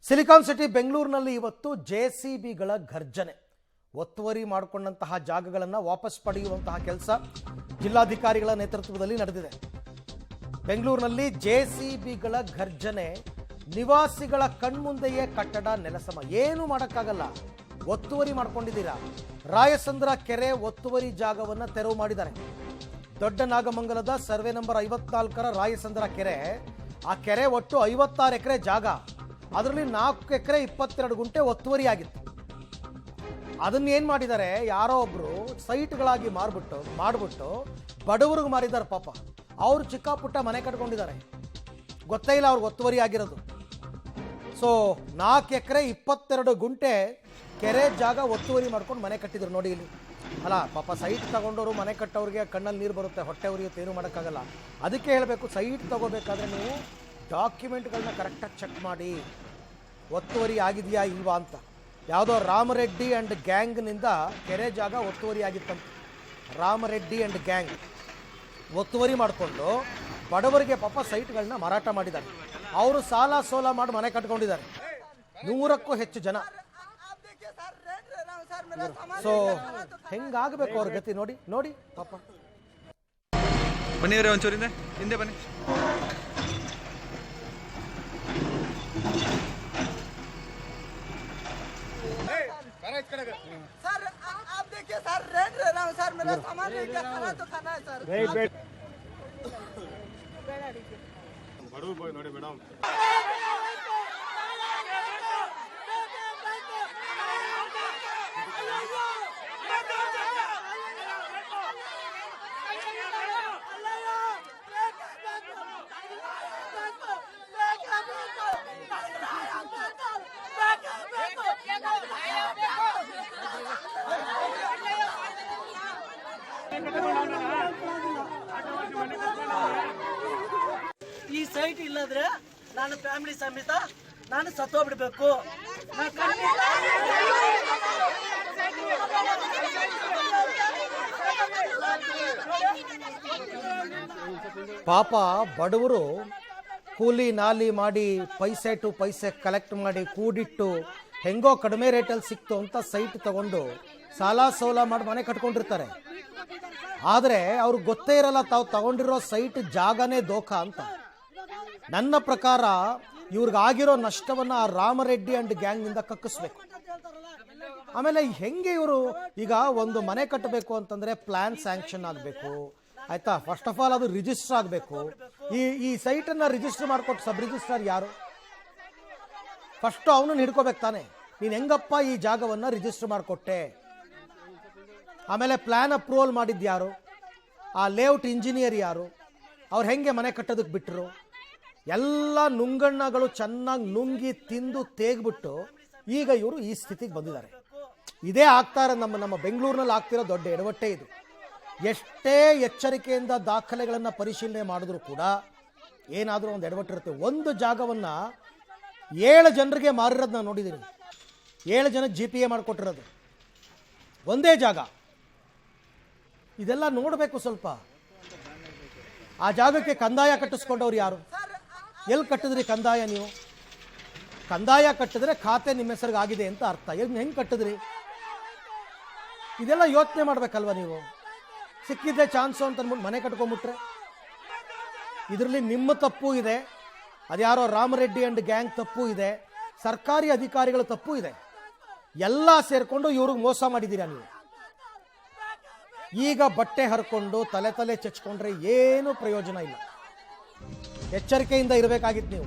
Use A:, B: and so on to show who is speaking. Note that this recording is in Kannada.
A: ಸಿಲಿಕಾನ್ ಸಿಟಿ ಬೆಂಗಳೂರಿನಲ್ಲಿ ಇವತ್ತು ಜೆಸಿಬಿಗಳ ಘರ್ಜನೆ. ಒತ್ತುವರಿ ಮಾಡಿಕೊಂಡಂತಹ ಜಾಗಗಳನ್ನು ವಾಪಸ್ ಪಡೆಯುವಂತಹ ಕೆಲಸ ಜಿಲ್ಲಾಧಿಕಾರಿಗಳ ನೇತೃತ್ವದಲ್ಲಿ ನಡೆದಿದೆ. ಬೆಂಗಳೂರಿನಲ್ಲಿ ಜೆಸಿಬಿಗಳ ಘರ್ಜನೆ, ನಿವಾಸಿಗಳ ಕಣ್ಮುಂದೆಯೇ ಕಟ್ಟಡ ನೆಲಸಮ. ಏನು ಮಾಡೋಕ್ಕಾಗಲ್ಲ, ಒತ್ತುವರಿ ಮಾಡ್ಕೊಂಡಿದ್ದೀರಾ. ರಾಯಸಂದ್ರ ಕೆರೆ ಒತ್ತುವರಿ ಜಾಗವನ್ನು ತೆರವು ಮಾಡಿದ್ದಾರೆ. ದೊಡ್ಡ ನಾಗಮಂಗಲದ ಸರ್ವೆ ನಂಬರ್ 54ರ ರಾಯಸಂದ್ರ ಕೆರೆ, ಆ ಕೆರೆ ಒಟ್ಟು 56 ಎಕರೆ ಜಾಗ, ಅದರಲ್ಲಿ 4 ಎಕರೆ 22 ಗುಂಟೆ ಒತ್ತುವರಿ ಆಗಿತ್ತು. ಅದನ್ನ ಏನು ಮಾಡಿದ್ದಾರೆ, ಯಾರೋ ಒಬ್ರು ಸೈಟ್ಗಳಾಗಿ ಮಾಡಿಬಿಟ್ಟು ಬಡವರಿಗೆ ಮಾರಿದ್ದಾರೆ. ಪಾಪ ಅವರು ಚಿಕ್ಕ ಪುಟ್ಟ ಮನೆ ಕಟ್ಕೊಂಡಿದ್ದಾರೆ, ಗೊತ್ತೇ ಇಲ್ಲ ಅವ್ರಿಗೆ ಒತ್ತುವರಿ ಆಗಿರೋದು. ಸೊ 4 ಎಕರೆ 22 ಗುಂಟೆ ಕೆರೆ ಜಾಗ ಒತ್ತುವರಿ ಮಾಡ್ಕೊಂಡು ಮನೆ ಕಟ್ಟಿದ್ರು. ನೋಡಿ ಇಲ್ಲಿ ಅಲ್ಲ, ಪಾಪ ಸೈಟ್ ತಗೊಂಡವರು ಮನೆ ಕಟ್ಟೋರಿಗೆ ಕಣ್ಣಲ್ಲಿ ನೀರು ಬರುತ್ತೆ, ಹೊಟ್ಟೆ ಉರಿಯುತ್ತೆ, ಏನು ಮಾಡೋಕ್ಕಾಗಲ್ಲ. ಅದಕ್ಕೆ ಹೇಳಬೇಕು, ಸೈಟ್ ತಗೋಬೇಕಾದ್ರೆ ನೀವು ಡಾಕ್ಯುಮೆಂಟ್ಗಳನ್ನ ಕರೆಕ್ಟಾಗಿ ಚೆಕ್ ಮಾಡಿ, ಒತ್ತುವರಿ ಆಗಿದೆಯಾ ಇಲ್ವಾ ಅಂತ. ಯಾವುದೋ ರಾಮರೆಡ್ಡಿ ಆ್ಯಂಡ್ ಗ್ಯಾಂಗ್ನಿಂದ ಕೆರೆ ಜಾಗ ಒತ್ತುವರಿ ಆಗಿತ್ತಂತ. ರಾಮರೆಡ್ಡಿ ಆ್ಯಂಡ್ ಗ್ಯಾಂಗ್ ಒತ್ತುವರಿ ಮಾಡಿಕೊಂಡು ಬಡವರಿಗೆ ಪಾಪ ಸೈಟ್ಗಳನ್ನ ಮಾರಾಟ ಮಾಡಿದ್ದಾರೆ. ಅವರು ಸಾಲ ಸೋಲ ಮಾಡಿ ಮನೆ ಕಟ್ಕೊಂಡಿದ್ದಾರೆ, 100ಕ್ಕೂ ಹೆಚ್ಚು ಜನ. ಸೊ ಹೆಂಗಾಗಬೇಕು ಅವ್ರ ಗತಿ ನೋಡಿ ನೋಡಿ ಪಾಪ.
B: ಬನ್ನಿ ಒಂಚೂರಿಂದ ಹಿಂದೆ ಬನ್ನಿ.
C: सर आप देखिए सर, रेंट ले रहा हूँ सर, मेरा सामान नहीं, क्या खाना तो खाना है सर। मैडम
D: ಈ ಸೈಟ್ ಇಲ್ಲದ್ರೆ ನಾನು ಫ್ಯಾಮಿಲಿ ಸಮೇತ ನಾನು ಸತ್ತೋಗ್ಬಿಡ್ಬೇಕು.
A: ಪಾಪ ಬಡವರು ಕೂಲಿ ನಾಲಿ ಮಾಡಿ ಪೈಸೆ ಟು ಪೈಸೆ ಕಲೆಕ್ಟ್ ಮಾಡಿ ಕೂಡಿಟ್ಟು ಹೆಂಗೋ ಕಡಿಮೆ ರೇಟಲ್ಲಿ ಸಿಕ್ತು ಅಂತ ಸೈಟ್ ತಗೊಂಡು ಸಾಲ ಸೋಲ ಮಾಡಿ ಮನೆ ಕಟ್ಕೊಂಡಿರ್ತಾರೆ. ಆದರೆ ಅವ್ರಿಗೆ ಗೊತ್ತೇ ಇರಲ್ಲ ತಾವು ತಗೊಂಡಿರೋ ಸೈಟ್ ಜಾಗನೇ ದೋಖ ಅಂತ. ನನ್ನ ಪ್ರಕಾರ ಇವ್ರಿಗಾಗಿರೋ ನಷ್ಟವನ್ನು ಆ ರಾಮರೆಡ್ಡಿ ಆ್ಯಂಡ್ ಗ್ಯಾಂಗ್ನಿಂದ ಕಕ್ಕಿಸ್ಬೇಕು. ಆಮೇಲೆ ಹೆಂಗೆ ಇವರು ಈಗ ಒಂದು ಮನೆ ಕಟ್ಟಬೇಕು ಅಂತಂದರೆ ಪ್ಲ್ಯಾನ್ ಸ್ಯಾಂಕ್ಷನ್ ಆಗಬೇಕು, ಆಯಿತಾ? ಫಸ್ಟ್ ಆಫ್ ಆಲ್ ಅದು ರಿಜಿಸ್ಟರ್ ಆಗಬೇಕು. ಈ ಸೈಟನ್ನು ರಿಜಿಸ್ಟರ್ ಮಾಡಿಕೊಟ್ಟು ಸಬ್ ರಿಜಿಸ್ಟ್ರಾರ್ ಯಾರು? ಫಸ್ಟು ಅವನನ್ನು ಹಿಡ್ಕೋಬೇಕು ತಾನೆ. ನೀನು ಹೆಂಗಪ್ಪ ಈ ಜಾಗವನ್ನು ರಿಜಿಸ್ಟರ್ ಮಾಡಿಕೊಟ್ಟೆ? ಆಮೇಲೆ ಪ್ಲ್ಯಾನ್ ಅಪ್ರೂವಲ್ ಮಾಡಿದ್ದು ಯಾರು? ಆ ಲೇಔಟ್ ಇಂಜಿನಿಯರ್ ಯಾರು? ಅವ್ರು ಹೆಂಗೆ ಮನೆ ಕಟ್ಟೋದಕ್ಕೆ ಬಿಟ್ಟರು? ಎಲ್ಲ ನುಂಗಣ್ಣಗಳು ಚೆನ್ನಾಗಿ ನುಂಗಿ ತಿಂದು ತೇಗ್ಬಿಟ್ಟು ಈಗ ಇವರು ಈ ಸ್ಥಿತಿಗೆ ಬಂದಿದ್ದಾರೆ. ಇದೇ ಆಗ್ತಾ ಇರೋ ನಮ್ಮ ಬೆಂಗಳೂರಿನಲ್ಲಿ ಆಗ್ತಿರೋ ದೊಡ್ಡ ಎಡವಟ್ಟೆ ಇದು. ಎಷ್ಟೇ ಎಚ್ಚರಿಕೆಯಿಂದ ದಾಖಲೆಗಳನ್ನು ಪರಿಶೀಲನೆ ಮಾಡಿದ್ರು ಕೂಡ ಏನಾದರೂ ಒಂದು ಎಡವಟ್ಟಿರುತ್ತೆ. ಒಂದು ಜಾಗವನ್ನು 7 ಜನರಿಗೆ ಮಾರಿರೋದು ನಾನು ನೋಡಿದ್ದೀನಿ. 7 ಜನಕ್ಕೆ GPA ಮಾಡಿಕೊಟ್ಟಿರೋದು ಒಂದೇ ಜಾಗ. ಇದೆಲ್ಲ ನೋಡಬೇಕು ಸ್ವಲ್ಪ. ಆ ಜಾಗಕ್ಕೆ ಕಂದಾಯ ಕಟ್ಟಿಸ್ಕೊಂಡವ್ರು ಯಾರು? ಎಲ್ಲಿ ಕಟ್ಟಿದ್ರಿ ಕಂದಾಯ? ನೀವು ಕಂದಾಯ ಕಟ್ಟಿದ್ರೆ ಖಾತೆ ನಿಮ್ಮ ಹೆಸರಿಗೆ ಆಗಿದೆ ಅಂತ ಅರ್ಥ. ಹೆಂಗೆ ಕಟ್ಟಿದ್ರಿ? ಇದೆಲ್ಲ ಯೋಚನೆ ಮಾಡ್ಬೇಕಲ್ವ ನೀವು. ಸಿಕ್ಕಿದ್ದೆ ಚಾನ್ಸು ಅಂತ ಅಂದ್ಬಿಟ್ಟು ಮನೆ ಕಟ್ಕೊಂಡ್ಬಿಟ್ರೆ ಇದರಲ್ಲಿ ನಿಮ್ಮ ತಪ್ಪು ಇದೆ, ಅದ್ಯಾರೋ ರಾಮರೆಡ್ಡಿ ಆ್ಯಂಡ್ ಗ್ಯಾಂಗ್ ತಪ್ಪು ಇದೆ, ಸರ್ಕಾರಿ ಅಧಿಕಾರಿಗಳ ತಪ್ಪು ಇದೆ. ಎಲ್ಲ ಸೇರಿಕೊಂಡು ಇವ್ರಿಗೆ ಮೋಸ ಮಾಡಿದ್ದೀರಾ ನೀವು. ಈಗ ಬಟ್ಟೆ ಹರ್ಕೊಂಡು ತಲೆ ಚಚ್ಕೊಂಡ್ರೆ ಏನು ಪ್ರಯೋಜನ ಇಲ್ಲ. ಎಚ್ಚರಿಕೆಯಿಂದ ಇರಬೇಕಾಗಿತ್ತು ನೀವು.